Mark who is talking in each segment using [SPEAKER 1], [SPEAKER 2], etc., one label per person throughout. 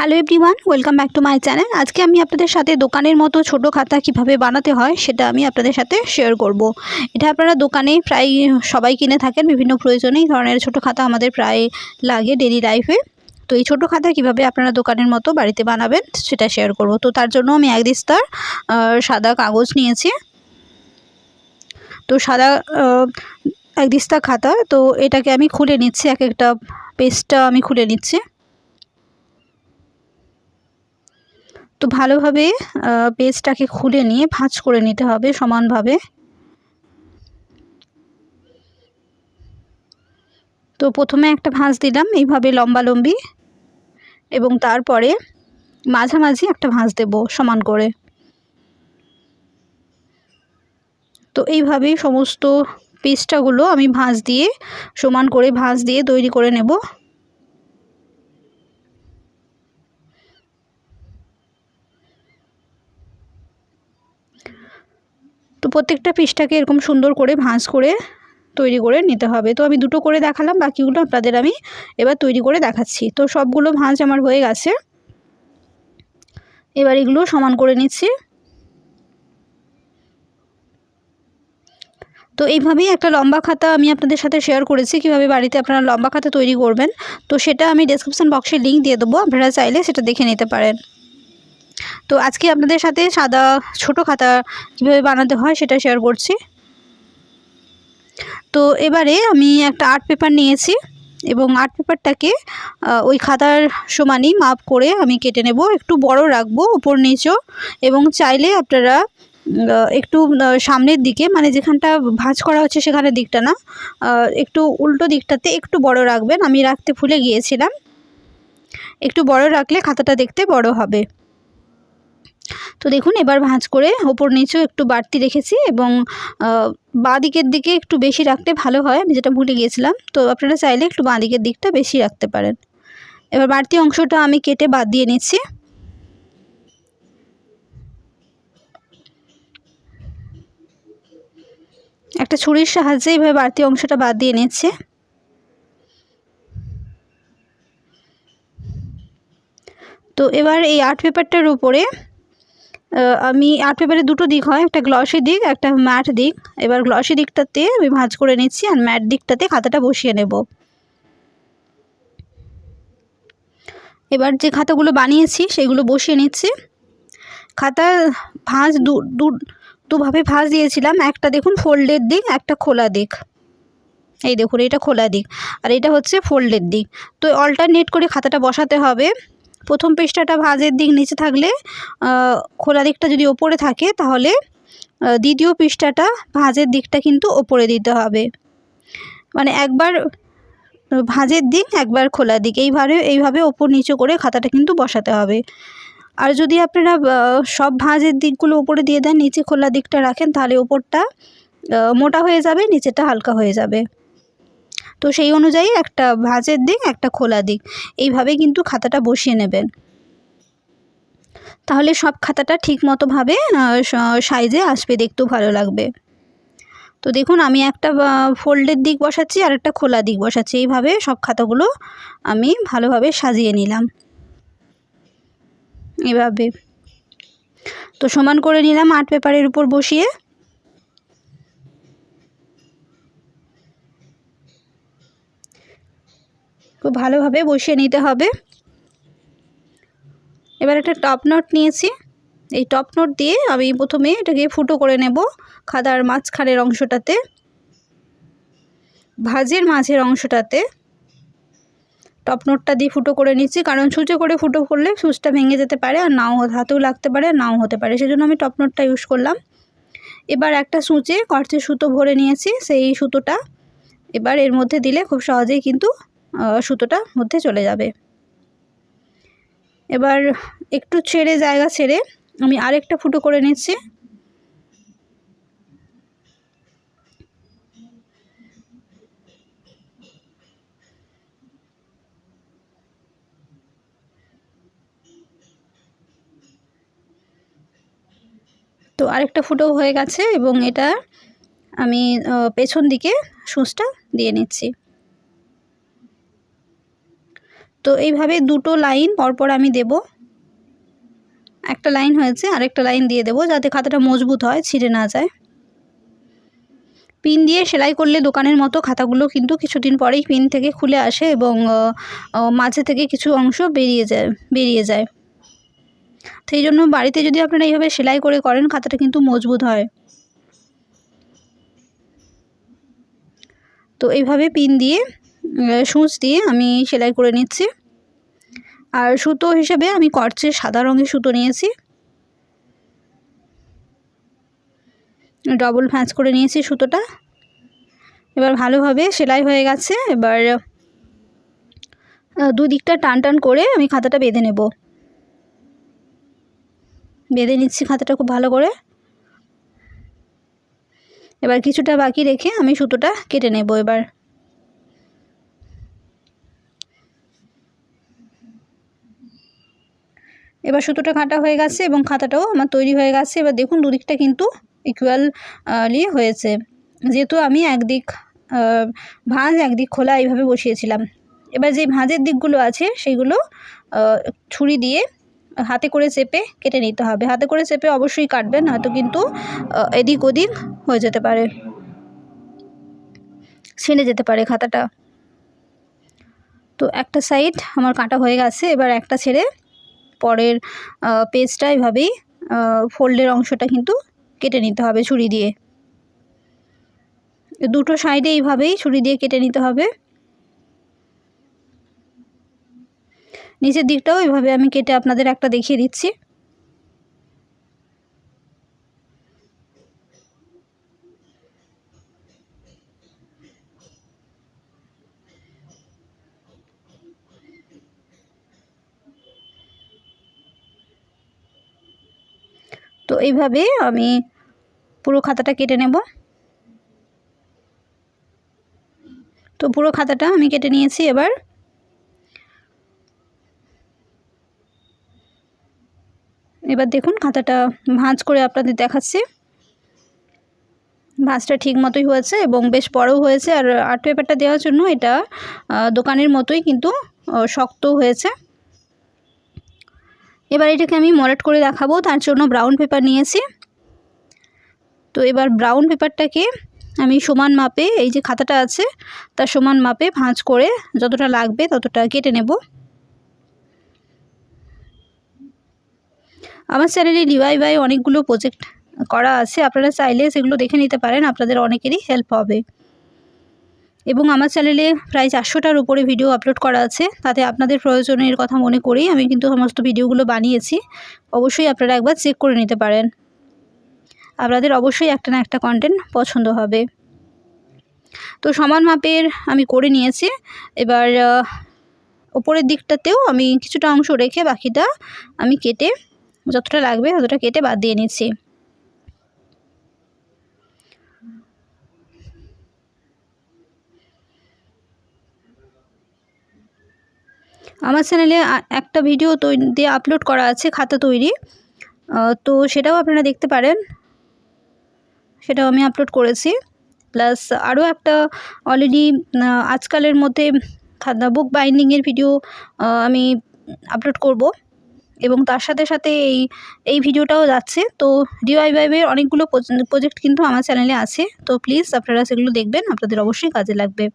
[SPEAKER 1] Hello everyone, welcome back to my channel. আজকে আমি আপনাদের সাথে দোকানের মতো ছোট খাতা কিভাবে বানাতে হয় সেটা আমি আপনাদের সাথে শেয়ার করব। এটা আপনারা দোকানে প্রায় সবাই কিনে থাকেন, বিভিন্ন প্রয়োজনে এই ধরনের ছোট খাতা আমাদের প্রায় লাগে ডেইলি লাইফে। তো এই ছোট খাতা কিভাবে আপনারা দোকানের মতো বাড়িতে বানাবেন সেটা শেয়ার করব। তো তার জন্য আমি এক দিস্তার সাদা কাগজ নিয়েছি। তো সাদা এক দিস্তা খাতা, তো এটাকে আমি খুলে নিচ্ছি, এক একটা পেজটা আমি খুলে নিচ্ছি। তো ভালোভাবে পেজটাকে খুলে নিয়ে ভাঁজ করে নিতে হবে সমানভাবে। তো প্রথমে একটা ভাঁজ দিলাম এইভাবে লম্বালম্বি, এবং তারপরে মাঝামাঝি একটা ভাঁজ দেব সমান করে। তো এইভাবেই সমস্ত পেজটাগুলো আমি ভাঁজ দিয়ে সমান করে ভাঁজ দিয়ে তৈরি করে নেব। তো প্রত্যেকটা পিসটাকে এরকম সুন্দর করে ভাঁজ করে তৈরি করে নিতে হবে। তো আমি দুটো করে দেখালাম, বাকিগুলো আপনাদের আমি এবার তৈরি করে দেখাচ্ছি। তো সবগুলো ভাঁজ আমার হয়ে গেছে, এবার এগুলো সমান করে নিচ্ছি। তো এইভাবেই একটা লম্বা খাতা আমি আপনাদের সাথে শেয়ার করেছি কিভাবে বাড়িতে আপনারা লম্বা খাতা তৈরি করবেন। তো সেটা আমি ডেসক্রিপশন বক্সে লিঙ্ক দিয়ে দেবো, আপনারা চাইলে সেটা দেখে নিতে পারেন। তো আজকে আপনাদের সাথে সাদা ছোট খাতা কিভাবে বানাতে হয় সেটা শেয়ার করছি। তো এবারে আমি একটা আর্ট পেপার নিয়েছি এবং আর্ট পেপারটাকে ওই খাতার সমানই মাপ করে আমি কেটে নেব। একটু বড় রাখবো উপর নিচও, এবং চাইলে আপনারা একটু সামনের দিকে, মানে যেখানটা ভাঁজ করা হচ্ছে সেখানের দিকটা না, একটু উল্টো দিকটাতে একটু বড় রাখবেন। আমি রাখতে ভুলে গিয়েছিলাম, একটু বড় রাখলে খাতাটা দেখতে বড় হবে। তো দেখুন এবার ভাঁজ করে ওপর নিচেও একটু বাড়তি রেখেছি, এবং বাঁ দিকের দিকে একটু বেশি রাখতে ভালো হয়, আমি যেটা ভুলে গিয়েছিলাম। তো আপনারা চাইলে একটু বাঁ দিকের দিকটা বেশি রাখতে পারেন। এবার বাড়তি অংশটা আমি কেটে বাদ দিয়ে নিচ্ছি। একটা ছুরির সাহায্যে এইভাবে বাড়তি অংশটা বাদ দিয়ে নিচ্ছে। তো এবার এই আর্ট পেপারটার উপরে আমি আর্ট পেপারে দুটো দিক হয়, একটা গ্লসি দিক একটা ম্যাট দিক। এবার গ্লসি দিকটাতে আমি ভাঁজ করে নিচ্ছি, আর ম্যাট দিকটাতে খাতাটা বসিয়ে নেব। এবার যে খাতাগুলো বানিয়েছি সেগুলো বসিয়ে নিচ্ছি। খাতা ভাঁজ দুভাবে ভাঁজ দিয়েছিলাম, একটা দেখুন ফোল্ডের দিক, একটা খোলা দিক। এই দেখুন এটা খোলা দিক আর এটা হচ্ছে ফোল্ডের দিক। তো অল্টারনেট করে খাতাটা বসাতে হবে। প্রথম পৃষ্ঠাটা ভাঁজের দিক নিচে থাকলে, খোলা দিকটা যদি ওপরে থাকে, তাহলে দ্বিতীয় পৃষ্ঠাটা ভাঁজের দিকটা কিন্তু ওপরে দিতে হবে। মানে একবার ভাঁজের দিক একবার খোলা দিক, এইভাবে ওপর নিচে করে খাতাটা কিন্তু বসাতে হবে। আর যদি আপনারা সব ভাঁজের দিকগুলো উপরে দিয়ে দেন, নিচে খোলা দিকটা রাখেন, তাহলে ওপরটা মোটা হয়ে যাবে, নিচেটা হালকা হয়ে যাবে। তো সেই অনুযায়ী একটা ভাঁজের দিক একটা খোলা দিক এইভাবে কিন্তু খাতাটা বসিয়ে নেবেন, তাহলে সব খাতাটা ঠিক মতোভাবে সাইজে আসবে, দেখতেও ভালো লাগবে। তো দেখুন আমি একটা ফোল্ডের দিক বসাচ্ছি আর একটা খোলা দিক বসাচ্ছি, এইভাবে সব খাতাগুলো আমি ভালোভাবে সাজিয়ে নিলাম এভাবে। তো সমান করে নিলাম আর্ট পেপারের উপর বসিয়ে। খুব ভালোভাবে বসিয়ে নিতে হবে। এবার একটা টপ নোট নিয়েছি, এই টপ নোট দিয়ে আমি প্রথমে এটাকে ফুটো করে নেব খাতার মাঝখানের অংশটাতে, ভাঁজের মাঝের অংশটাতে টপ নোটটা দিয়ে ফুটো করে নিচ্ছি। কারণ সূচে করে ফুটো করলে সুচটা ভেঙে যেতে পারে, আর নাও হাতেও লাগতে পারে, নাও হতে পারে, সেজন্য আমি টপ নোটটা ইউজ করলাম। এবার একটা সূচে কর্চের সুতো ভরে নিয়েছি, সেই সুতোটা এবার এর মধ্যে দিলে খুব সহজেই কিন্তু সুতোটা মধ্যে চলে যাবে। এবার একটু জায়গা ছেড়ে আমি আরেকটা ফুটো করে নিচ্ছি। তো আরেকটা ফুটো হয়ে গেছে, এবং এটা আমি পেছন দিকে সূচটা দিয়ে নিচ্ছি। তো এইভাবে দুটো লাইন পরপর আমি দেব। একটা লাইন হয়েছে, আরেকটা লাইন দিয়ে দেব যাতে খাতাটা মজবুত হয়, ছিঁড়ে না যায়। পিন দিয়ে সেলাই করলে দোকানের মতো খাতাগুলো কিন্তু কিছুদিন পরেই পিন থেকে খুলে আসে এবং মাঝে থেকে কিছু অংশ বেরিয়ে যায়। সেই জন্য বাড়িতে যদি আপনারা এইভাবে সেলাই করেন খাতাটা কিন্তু মজবুত হয়। তো এইভাবে পিন দিয়ে সূচ দিয়ে আমি সেলাই করে নিচ্ছি। আর সুতো হিসেবে আমি কর্চের সাদা রঙের সুতো নিয়েছি, ডবল ভাঁজ করে নিয়েছি সুতোটা। এবার ভালোভাবে সেলাই হয়ে গেছে। এবার দুদিকটা টান করে আমি খাতাটা বেঁধে নেব। বেঁধে নিচ্ছি খাতাটা খুব ভালো করে। এবার কিছুটা বাকি রেখে আমি সুতোটা কেটে নেব। এবার সুতোটা কাটা হয়ে গেছে এবং খাতাটাও আমার তৈরি হয়ে গেছে। এবার দেখুন দুদিকটা কিন্তু ইকুয়ালি হয়েছে, যেহেতু আমি একদিক ভাঁজ একদিক খোলা এইভাবে বসিয়েছিলাম। এবার যে ভাঁজের দিকগুলো আছে সেইগুলো ছুরি দিয়ে হাতে করে চেপে কেটে নিতে হবে। হাতে করে চেপে অবশ্যই কাটবেন, নয়তো কিন্তু এদিক ওদিক হয়ে যেতে পারে, ছিঁড়ে যেতে পারে খাতাটা। তো একটা সাইড আমার কাটা হয়ে গেছে। এবার একটা ছেড়ে পরের পেজটা এইভাবেই ফোল্ডের অংশটা কিন্তু কেটে নিতে হবে ছুরি দিয়ে। দুটো সাইডে এইভাবেই ছুরি দিয়ে কেটে নিতে হবে। নিচের দিকটাও এইভাবে আমি কেটে আপনাদের একটা দেখিয়ে দিচ্ছি। তো এইভাবে আমি পুরো খাতাটা কেটে নেব। তো পুরো খাতাটা আমি কেটে নিয়েছি। এবার দেখুন খাতাটা ভাঁজ করে আপনাদের দেখাচ্ছি। ভাঁজটা ঠিক মতোই হয়েছে এবং বেশ বড়ও হয়েছে। আর আর্ট পেপারটা দেওয়ার জন্য এটা দোকানের মতোই কিন্তু শক্ত হয়েছে। এবার এটাকে আমি মলাট করে দেখাবো, তার জন্য ব্রাউন পেপার নিয়েছি। তো এবার ব্রাউন পেপারটাকে আমি সমান মাপে, এই যে খাতাটা আছে তার সমান মাপে ভাঁজ করে যতটা লাগবে ততটা কেটে নেব। আমার চ্যানেলে DIY অনেকগুলো প্রজেক্ট করা আছে, আপনারা চাইলে সেগুলো দেখে নিতে পারেন, আপনাদের অনেকেরই হেল্প হবে। এবং আমার চ্যানেলে প্রায় 400টার উপরে ভিডিও আপলোড করা আছে, তাতে আপনাদের প্রয়োজনের কথা মনে করেই আমি কিন্তু সমস্ত ভিডিওগুলো বানিয়েছি। অবশ্যই আপনারা একবার চেক করে নিতে পারেন, আপনাদের অবশ্যই একটা না একটা কন্টেন্ট পছন্দ হবে। তো সমান মাপের আমি করে নিয়েছি। এবার ওপরের দিকটাতেও আমি কিছুটা অংশ রেখে বাকিটা আমি কেটে যতটা লাগবে ততটা কেটে বাদ দিয়ে নিচ্ছি। আমার চ্যানেলে একটা ভিডিও দিয়ে আপলোড করা আছে খাতা তৈরি, তো সেটাও আপনারা দেখতে পারেন, সেটাও আমি আপলোড করেছি। প্লাস আরও একটা অলরেডি আজকালের মধ্যে খাতা বুক বাইন্ডিংয়ের ভিডিও আমি আপলোড করব এবং তার সাথে সাথে এই ভিডিওটাও যাচ্ছে। তো DIY অনেকগুলো প্রজেক্ট কিন্তু আমার চ্যানেলে আছে, তো প্লিজ আপনারা সেগুলো দেখবেন, আপনাদের অবশ্যই কাজে লাগবে।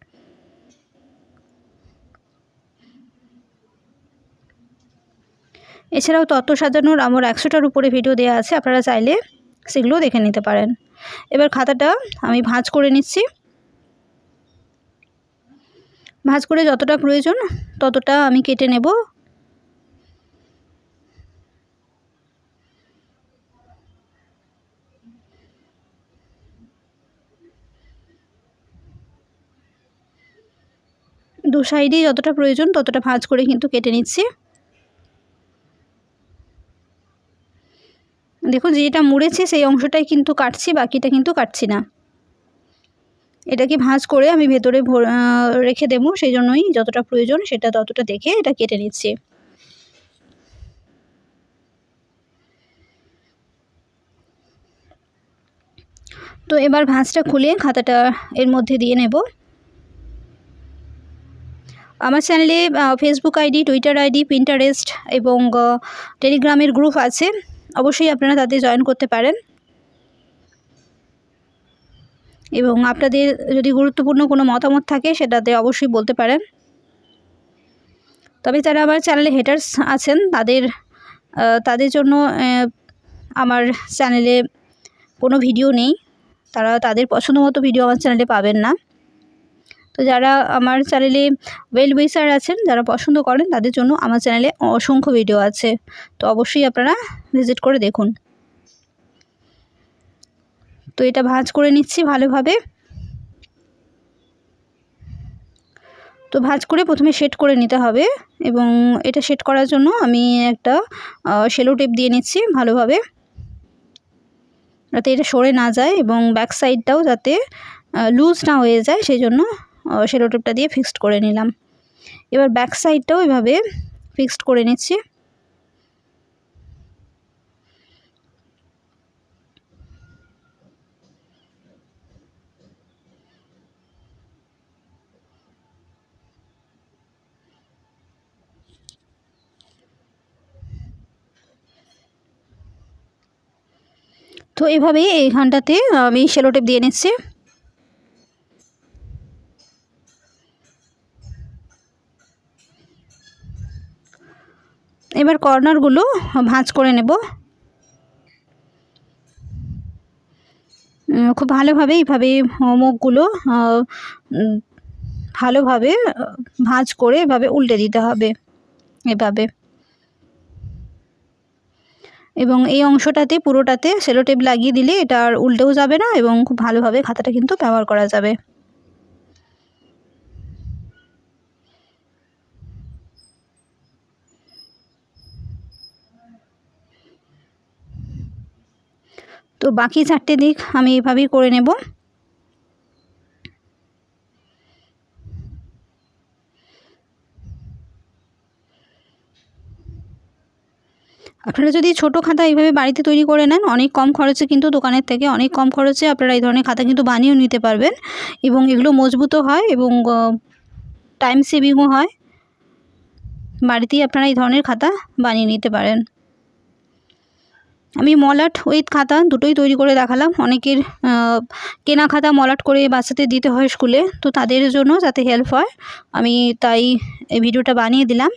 [SPEAKER 1] এছাড়াও তত্ত্ব সাজানোর আমার 100টার উপরে ভিডিও দেওয়া আছে, আপনারা চাইলে সেগুলো দেখে নিতে পারেন। এবার খাতাটা আমি ভাঁজ করে নিচ্ছি। ভাঁজ করে যতটা প্রয়োজন ততটা আমি কেটে নেব। দু সাইডেই যতটা প্রয়োজন ততটা ভাঁজ করে কিন্তু কেটে নিচ্ছি। দেখুন যেটা মুড়েছি সেই অংশটাই কিন্তু কাটছি, বাকিটা কিন্তু কাটছি না। এটাকে ভাঁজ করে আমি ভেতরে রেখে দেবো, সেই জন্যই যতটা প্রয়োজন সেটা ততটা দেখে এটা কেটে নিচ্ছি। তো এবার ভাঁজটা খুলে খাতাটা এর মধ্যে দিয়ে নেব। আমার চ্যানেলে Facebook ID, Twitter ID, Pinterest এবং টেলিগ্রামের গ্রুপ আছে, অবশ্যই আপনারা তাতে জয়েন করতে পারেন। এবং আপনাদের যদি গুরুত্বপূর্ণ কোনো মতামত থাকে সেটাতে অবশ্যই বলতে পারেন। তবে যারা আমার চ্যানেলে হেটার্স আছেন তাদের জন্য আমার চ্যানেলে কোনো ভিডিও নেই, তাদের পছন্দ মতো ভিডিও আমার চ্যানেলে পাবেন না। তো যারা আমার চ্যানেলে ওয়েল উইশার আছেন, যারা পছন্দ করেন, তাদের জন্য আমার চ্যানেলে অসংখ্য ভিডিও আছে, তো অবশ্যই আপনারা ভিজিট করে দেখুন। তো এটা ভাঁজ করে নিচ্ছি ভালোভাবে। তো ভাঁজ করে প্রথমে সেট করে নিতে হবে, এবং এটা সেট করার জন্য আমি একটা সেলো টেপ দিয়ে নিচ্ছি ভালোভাবে, যাতে এটা সরে না যায় এবং ব্যাক সাইডটাও যাতে লুজ না হয়ে যায়, সেই জন্য সেলো টেপটা দিয়ে ফিক্সড করে নিলাম। এবার ব্যাক সাইডটাও এভাবে ফিক্সড করে নিচ্ছি। তো এভাবেই এইখানটাতে আমি সেলো টেপ দিয়ে নিচ্ছি। এবার কর্নারগুলো ভাঁজ করে নেব খুব ভালোভাবে। এইভাবে মুখগুলো ভালোভাবে ভাঁজ করে এভাবে উল্টে দিতে হবে এভাবে, এবং এই অংশটাতে পুরোটাতে সেলো টেপ লাগিয়ে দিলে এটা আর উল্টেও যাবে না এবং খুব ভালোভাবে খাতাটা কিন্তু ব্যবহার করা যাবে। তো বাকি 4টে দিক আমি এভাবেই করে নেব। আপনারা যদি ছোটো খাতা এইভাবে বাড়িতে তৈরি করে নেন, অনেক কম খরচে, কিন্তু দোকানের থেকে অনেক কম খরচে আপনারা এই ধরনের খাতা কিন্তু বানিয়েও নিতে পারবেন, এবং এগুলো মজবুতও হয় এবং টাইম সেভিংও হয়। বাড়িতেই আপনারা এই ধরনের খাতা বানিয়ে নিতে পারেন। আমি মলাট উইথ খাতা দুটোই তৈরি করে দেখালাম। অনেকের কেনা খাতা মলাট করে বাচ্চাদের দিতে হয় স্কুলে, তো তাদের জন্য যাতে হেল্প হয় আমি তাই এই ভিডিওটা বানিয়ে দিলাম।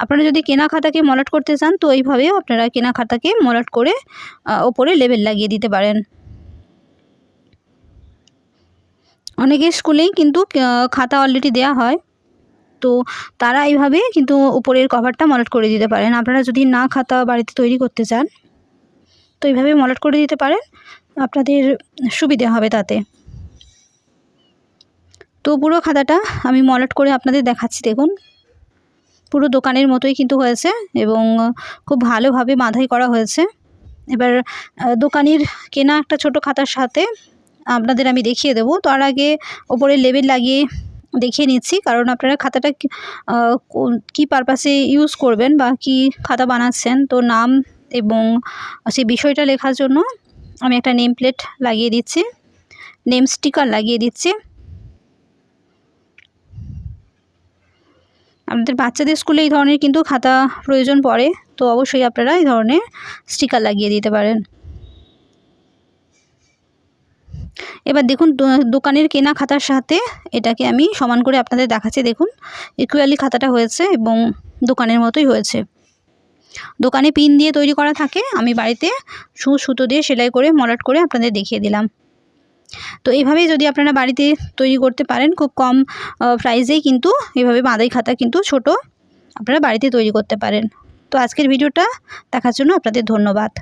[SPEAKER 1] আপনারা যদি কেনা খাতাকে মলাট করতে চান, তো এইভাবেও আপনারা কেনা খাতাকে মলাট করে ওপরে লেবেল লাগিয়ে দিতে পারেন। অনেকের স্কুলেই কিন্তু খাতা অলরেডি দেওয়া হয়, তো তারা এইভাবে কিন্তু উপরের কভারটা মলাট করে দিতে পারেন। আপনারা যদি না খাতা বাড়িতে তৈরি করতে চান, তো এইভাবে মলাট করে দিতে পারেন, আপনাদের সুবিধে হবে তাতে। তো পুরো খাতাটা আমি মলাট করে আপনাদের দেখাচ্ছি, দেখুন পুরো দোকানের মতোই কিন্তু হয়েছে এবং খুব ভালোভাবে বাঁধাই করা হয়েছে। এবার দোকানের কেনা একটা ছোট খাতার সাথে আপনাদের আমি দেখিয়ে দেবো। তার আগে ওপরে লেবেল লাগিয়ে দেখিয়ে নিচ্ছি, কারণ আপনারা খাতাটা কী পারপাসে ইউজ করবেন বা কি খাতা বানাচ্ছেন, তো নাম এবং সেই বিষয়টা লেখার জন্য আমি একটা নেম প্লেট লাগিয়ে দিচ্ছি, নেম স্টিকার লাগিয়ে দিচ্ছি। আপনাদের বাচ্চাদের স্কুলে এই ধরনের কিন্তু খাতা প্রয়োজন পড়ে, তো অবশ্যই আপনারা এই ধরনের স্টিকার লাগিয়ে দিতে পারেন। এবার দেখুন দোকানের কেনা খাতার সাথে এটাকে আমি সমান করে আপনাদের দেখাচ্ছি। দেখুন ইকুয়ালি খাতাটা হয়েছে এবং দোকানের মতোই হয়েছে। দোকানে পিন দিয়ে তৈরি করা থাকে, আমি বাড়িতে সুতো দিয়ে সেলাই করে মলাট করে আপনাদের দেখিয়ে দিলাম। তো এইভাবেই যদি আপনারা বাড়িতে তৈরি করতে পারেন, খুব কম প্রাইসেই কিন্তু এইভাবে বাঁধাই খাতা কিন্তু ছোট আপনারা বাড়িতে তৈরি করতে পারেন। তো আজকের ভিডিওটা দেখার জন্য আপনাদের ধন্যবাদ।